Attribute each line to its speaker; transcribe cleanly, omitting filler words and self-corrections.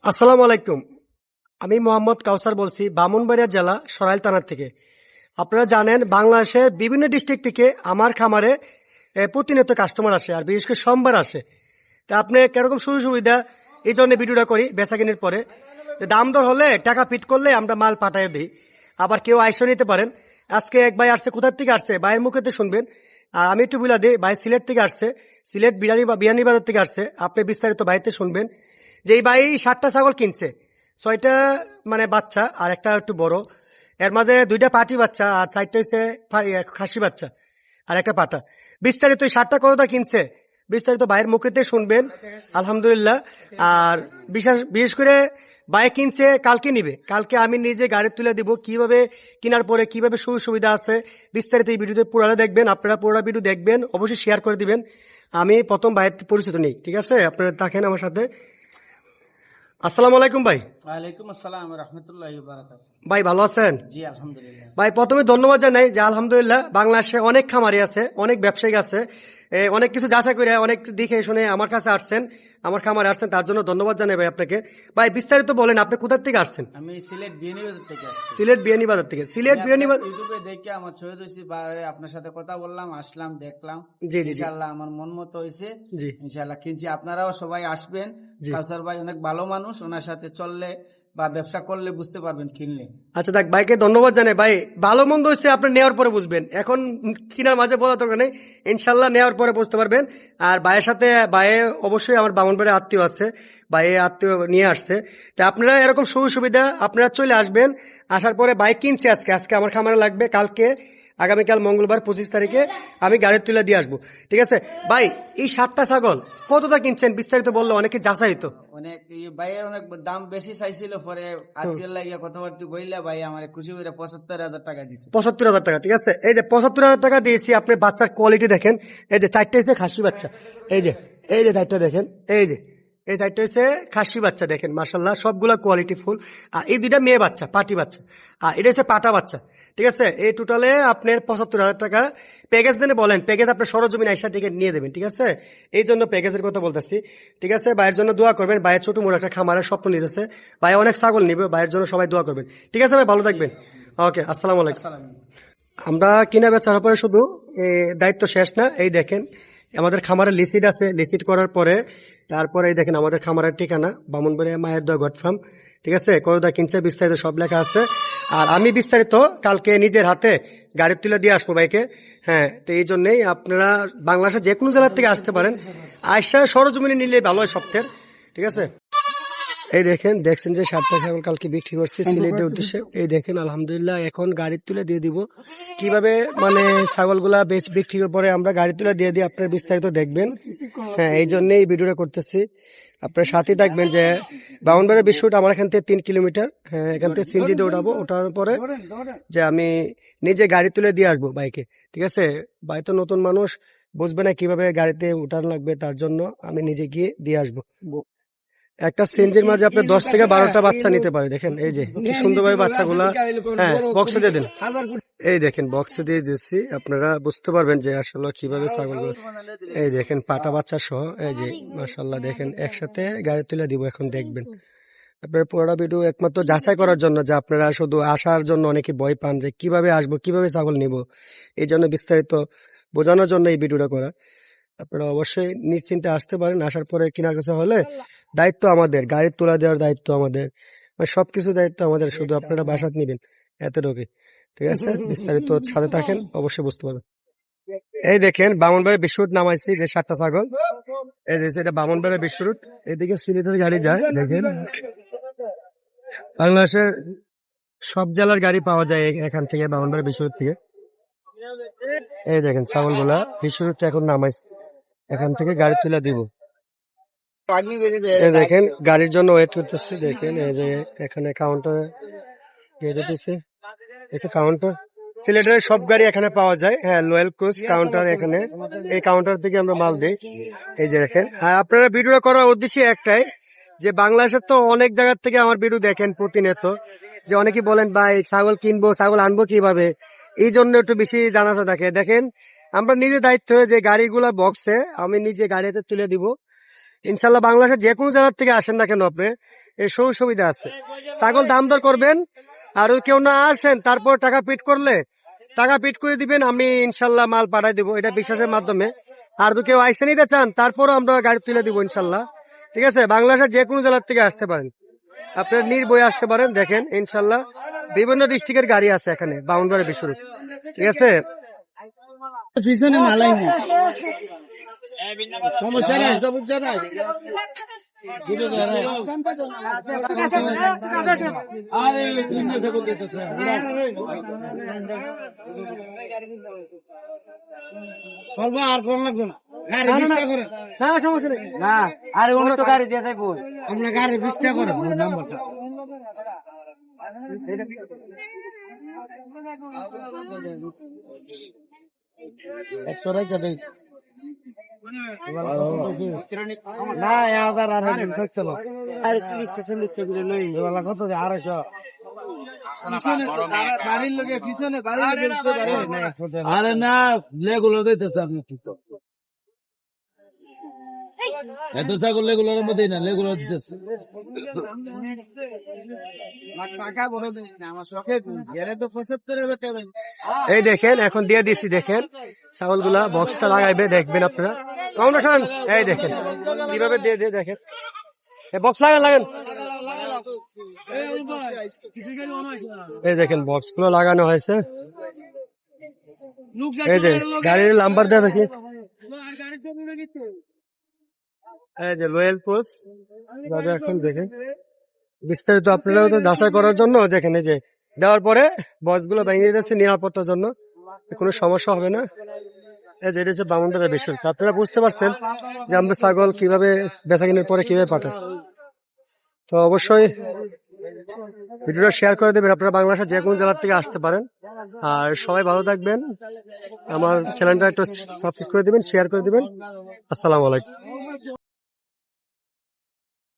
Speaker 1: আসসালামু আলাইকুম। আমি মোহাম্মদ কাউসার বলছি ব্রাহ্মণবাড়িয়া জেলা সরাইল থানার থেকে। আপনারা জানেন বাংলাদেশের বিভিন্ন ডিস্ট্রিক্ট থেকে আমার খামারে প্রতিনিয়ত কাস্টমার আসে, আর বিশেষ করে সোমবার আসে। তা আপনি কিরকম সুযোগ সুবিধা এই জন্য ভিডিওটা করি বেচাকিনির পরে। দাম দর হলে টাকা ফিট করলে আমরা মাল পাঠাই দিই। আবার কেউ আইসা নিতে পারেন। আজকে এক ভাই আসছে, কোথার থেকে আসছে ভাইয়ের মুখেতে শুনবেন। আর আমি একটু বলে দিই, ভাই সিলেট থেকে আসছে, সিলেট বিয়ানীবাজার থেকে আসছে। আপনি বিস্তারিত ভাইতে শুনবেন যে এই ভাই 7টা ছাগল কিনছে, 6টা মানে বাচ্চা আর একটা একটু বড়, এর মাঝে 2টা পাটি বাচ্চা আর 4টা হচ্ছে খাসি বাচ্চা আর একটা পাটা। বিস্তারিত এই 7টা কতটা কিনছে বিস্তারিত ভাইয়ের মুখেতে শুনবেন আলহামদুলিল্লাহ। আর বিশেষ করে ভাই কিনছে কালকে নিবে, কালকে আমি নিজে গাড়ি তুলে দিব। কিভাবে কেনার পরে কিভাবে সুযোগ সুবিধা আছে বিস্তারিত এই ভিডিওতে পুরোটা দেখবেন। আপনারা পুরোটা ভিডিও দেখবেন, অবশ্যই শেয়ার করে দিবেন। আমি প্রথম ভাইয়ের পরিচিত নেই, ঠিক আছে? আপনারা থাকেন আমার সাথে। আসসালামু আলাইকুম ভাই।
Speaker 2: ওয়ালাইকুম আসসালাম রহমতুল্লাহি ওয়া বারাকাতুহু।
Speaker 1: ভাই ভালো আছেন?
Speaker 2: জি আলহামদুলিল্লাহ।
Speaker 1: ভাই প্রথমে ধন্যবাদ জানাই যে আলহামদুলিল্লাহ বাংলাদেশে অনেক খামারি আছে, অনেক ব্যবসায়ী আছে, অনেক কিছু যাচাই করে অনেক দেখে শুনে আমার কাছে আসছেন, আমার খামারে আসছেন, তার জন্য ধন্যবাদ জানাই ভাই আপনাকে। ভাই বিস্তারিত বলেন, আপনি কোথা থেকে আসছেন?
Speaker 2: আমি সিলেট বিয়ানীবাজার থেকে আসছি।
Speaker 1: সিলেট বিয়ানীবাজার থেকে। সিলেট বিয়ানীবাজার
Speaker 2: ইউটিউবে দেখে আমার ছবি দিয়েছি, আপনার সাথে কথা বললাম, আসলাম, দেখলাম।
Speaker 1: জি জি জি
Speaker 2: ইনশাআল্লাহ আমার মন মতো হয়েছে।
Speaker 1: জি
Speaker 2: ইনশাআল্লাহ কিনছি, আপনারাও সবাই আসবেন।
Speaker 1: জি।
Speaker 2: কাউসার ভাই অনেক ভালো মানুষ, ওনার সাথে চললে বা ব্যবসা করলে বুঝতে পারবেন কিনলে।
Speaker 1: আচ্ছা দেখ, ভাইকে ধন্যবাদ জানাই। ভাই ভালো মন্দ হচ্ছে আপনি নেওয়ার পরে বুঝবেন, এখন কিনার মাঝে বলা দরকার নেই, ইনশাল্লাহ নেওয়ার পরে বুঝতে পারবেন। আর ভাইয়ের সাথে ভাইয়ে অবশ্যই আমার ব্রাহ্মণবাড়ির আত্মীয় আছে, ভাইয়ে আত্মীয় নিয়ে আসছে। তা আপনারা এরকম সুযোগ সুবিধা আপনারা চলে আসবেন। আসার পরে বাইক কিনছে আজকে, আজকে আমার খামারে লাগবে, কালকে আগামীকাল মঙ্গলবার 25 তারিখে আমি গাড়ি তুলে দিয়ে আসবো, ঠিক আছে? ভাই এই 7টা ছাগল কতটা কিনছেন বিস্তারিত বললে অনেকে যাচাই হতো।
Speaker 2: অনেক ভাইয়ের অনেক দাম বেশি চাইছিল, পরে আত্মীয় লাগিয়া কথাবার্তা বললে ভাই আমার খুশি করে 75,000 টাকা দিছে।
Speaker 1: 75,000 টাকা, ঠিক আছে? এই যে 75,000 টাকা দিয়েছি। আপনি বাচ্চার কোয়ালিটি দেখেন, এই যে 4টা হচ্ছে খাসি বাচ্চা, এই যে 4টা দেখেন, এই 4টা হচ্ছে খাসি বাচ্চা, দেখেন মাশাল্লাহ সবগুলা কোয়ালিটি ফুল। আর এই 2টা মেয়ে বাচ্চা, পাটি বাচ্চা, আর এটা হচ্ছে পাটা বাচ্চা, ঠিক আছে? এই টোটালে আপনার 75,000 টাকা প্যাকেজ দেনে বলেন, প্যাকেজ আপনার সরজমিন আইসা টিকিট নিয়ে দেবেন, ঠিক আছে? এই জন্য প্যাকেজের কথা বলতেছি, ঠিক আছে? ভাইয়ের জন্য দোয়া করবেন, ভাইয়ের ছোট মোটো একটা খামারের স্বপ্ন নিতেছে, ভাই অনেক ছাগল নিবে, ভাইয়ের জন্য সবাই দোয়া করবেন, ঠিক আছে ভাই? ভালো থাকবেন। ওকে, আসসালামু আলাইকুম। আমরা কিনা বেচার পরে শুধু দায়িত্ব শেষ না, এই দেখেন আমাদের খামারের লিসিট আছে, লিসিট করার পরে তারপরে এই দেখেন আমাদের খামারের ঠিকানা ব্রাহ্মণবাড়িয়া মায়ের দোয়া গড ফার্ম, ঠিক আছে? কতটা কিনছে বিস্তারিত সব লেখা আছে। আর আমি বিস্তারিত কালকে নিজের হাতে গাড়ি তুলে দিয়ে আসবো বাইকে। হ্যাঁ, তো এই জন্যই আপনারা বাংলাদেশের যে কোনো জেলার থেকে আসতে পারেন, আইসা সরজমিনে নিলে ভালো হয় সপ্তাহের, ঠিক আছে? এই দেখছেন যে 7টা ছাগল কালকে বিক্রি করছি সিলেটের উদ্দেশ্যে। এই দেখেন আলহামদুলিল্লাহ এখন গাড়ি তুলে দিয়ে দিব। কিভাবে মানে ছাগলগুলা বিক্রি করার পরে আমরা গাড়ি তুলে দিয়ে দিই, আপনারা বিস্তারিত দেখবেন। হ্যাঁ, এই জন্যই এই ভিডিওটা করতেছি। আপনার সাথে থাকবেন যে ব্রাহ্মণবাড়িয়া বিশ্বরোড আমার এখান থেকে 3 কিলোমিটার। হ্যাঁ, এখান থেকে সিনজিতে উঠাবো, ওঠার পরে যে আমি নিজে গাড়ি তুলে দিয়ে আসবো বাইকে, ঠিক আছে? ভাই তো নতুন মানুষ, বুঝবে না কিভাবে গাড়িতে উঠানো লাগবে, তার জন্য আমি নিজে গিয়ে দিয়ে আসবো। একটা সেঞ্জের মাঝে আপনি 10 থেকে 12টা বাচ্চা নিতে পারে। দেখেন এই যে কি সুন্দরভাবে বাচ্চাগুলা, হ্যাঁ বক্সে দিয়ে দেন। এই দেখেন বক্সে দিয়ে দিচ্ছি, আপনারা বুঝতে পারবেন যে আসলে কিভাবে ছাগলগুলো। এই দেখেন পাটা বাচ্চা সহ, এই যে মাশাআল্লাহ দেখেন একসাথে গাড়ি তুলে দিব, এখন দেখবেন। আপনার পুরোটা ভিডিও একমাত্র যাচাই করার জন্য, যে আপনারা শুধু আসার জন্য অনেকে ভয় পান যে কিভাবে আসবো, কিভাবে ছাগল নিব, এই জন্য বিস্তারিত বোঝানোর জন্য এই ভিডিওটা করা। আপনারা অবশ্যই নিশ্চিন্তে আসতে পারেন। আসার পরে কিনা কাছে হলে দায়িত্ব আমাদের, গাড়ি তোলা দেওয়ার দায়িত্ব আমাদের, মানে সবকিছু দায়িত্ব আমাদের, শুধু আপনারা বাসাত নিবেন, এতটুকুই, ঠিক আছে? বিস্তারিত সাথে থাকেন, অবশ্যই বুঝতে পারবেন। এই দেখেন ব্রাহ্মণবাড়িয়া বিশ্বরোড নামাইছি, যে 7টা ছাগল, এই যে এটা ব্রাহ্মণবাড়িয়া বিশ্বরোড, এদিকে সিলেটের গাড়ি যায়। দেখেন বাংলাদেশের সব জেলার গাড়ি পাওয়া যায় এখান থেকে, ব্রাহ্মণবাড়িয়া বিশ্বরোড থেকে। এই দেখেন ছাগলগুলা বিশ্বরোড এখন নামাইছি, এখান থেকে গাড়ি তুলে দিব। দেখেন গাড়ির জন্য ওয়েট করতেছি। দেখেন এই যে এখানে কাউন্টার কাউন্টার, সিলেটের সব গাড়ি এখানে পাওয়া যায়। হ্যাঁ, লয়াল কোচ কাউন্টার এখানে, এই কাউন্টার থেকে আমরা মাল দিই। এই যে দেখেন, আর আপনারা ভিডিও করার উদ্দেশ্য একটাই, যে বাংলাদেশের তো অনেক জায়গার থেকে আমার ভিডিও দেখেন প্রতিনিয়ত, যে অনেকে বলেন ভাই ছাগল কিনবো, ছাগল আনবো কিভাবে, এই জন্য একটু বেশি জানাশো থাকে। দেখেন আমরা নিজে দায়িত্ব হয়ে যে গাড়িগুলা বক্সে আমি নিজে গাড়িতে তুলে দিব, ইনশাল্লাহ বাংলাদেশের যে কোনো জায়গার থেকে আসেন না কেন আপনি এই সুযোগ সুবিধা আছে। ছাগল দাম দর করবেন, আর কেউ না আসেন তারপর টাকা পিট করলে টাকা পিট করে দিবেন, আমি ইনশাল্লাহ মাল পাঠাই দিব, এটা বিশ্বাসের মাধ্যমে। আর কেউ আইসে নিতে চান তারপরও আমরা গাড়ি তুলে দিব ইনশাল্লাহ। ঠিক আছে, বাংলাদেশের যে কোনো জেলার থেকে আসতে পারেন, আপনার নির্ভয়ে আসতে পারেন। দেখেন ইনশাল্লাহ বিভিন্ন ডিস্ট্রিক্টের গাড়ি আছে এখানে বাউন্ডারি বিশুর। ঠিক আছে,
Speaker 2: পিছনে মালাই নেই, সমস্যা নাই, সমস্যা নাই। সর্ব আর কোন লাগবে না, গাড়ি 20 টাকা করে।
Speaker 1: না সমস্যা নেই,
Speaker 2: না আরে অন্য তো গাড়ি দিয়ে থাকবো,
Speaker 1: আমরা গাড়ি 20 টাকা করে নাম্বারটা।
Speaker 2: একশো টাকা দেই
Speaker 1: না 1000 আর থাকতে না,
Speaker 2: আরে 30 করে লই
Speaker 1: এগুলা কত যে 250।
Speaker 2: পিছনে বাড়ির লোকে পিছনে বাড়ির লোকে আরে না লেগুলো দিতেছে আপনি ঠিক তো এত ছাগল লেগুলোর মধ্যে না লেগুলো দিতেছে টাকা বড় দিন আমার শখে গেলে তো 75,000 টাকা।
Speaker 1: এই দেখেন এখন দিয়ে দিছি, দেখেন ছাগলগুলা বক্সটা লাগাইবে, দেখবেন আপনারা ফাউন্ডেশন। এই দেখেন কিভাবে দিয়ে দিয়ে দেখেন, এই বক্স লাগেন। এই দেখেন বক্স গুলো লাগানো হয়েছে। এই যে গাড়ির নাম্বার দেওয়া দেখি, এই যে লোয়েল পোস্ট। এখন দেখেন বিস্তারিত আপনারাও তো যাচাই করার জন্য দেখেন, এই যে দেওয়ার পরে বক্স গুলো ভেঙে দিতেছে নিরাপত্তার জন্য, কোনো সমস্যা হবে না। এই যে এটা হচ্ছে বাউন্ডারি বিষয়, আপনারা বুঝতে পারছেন যে আমরা ছাগল কিভাবে বেচা কেনার পরে কিভাবে পাঠাই। তো অবশ্যই ভিডিওটা শেয়ার করে দেবেন, আপনারা বাংলাদেশের যে কোনো জেলার থেকে আসতে পারেন। আর সবাই ভালো থাকবেন, আমার চ্যানেলটা একটু সাবস্ক্রাইব করে দিবেন, শেয়ার করে দিবেন। আসসালামু আলাইকুম।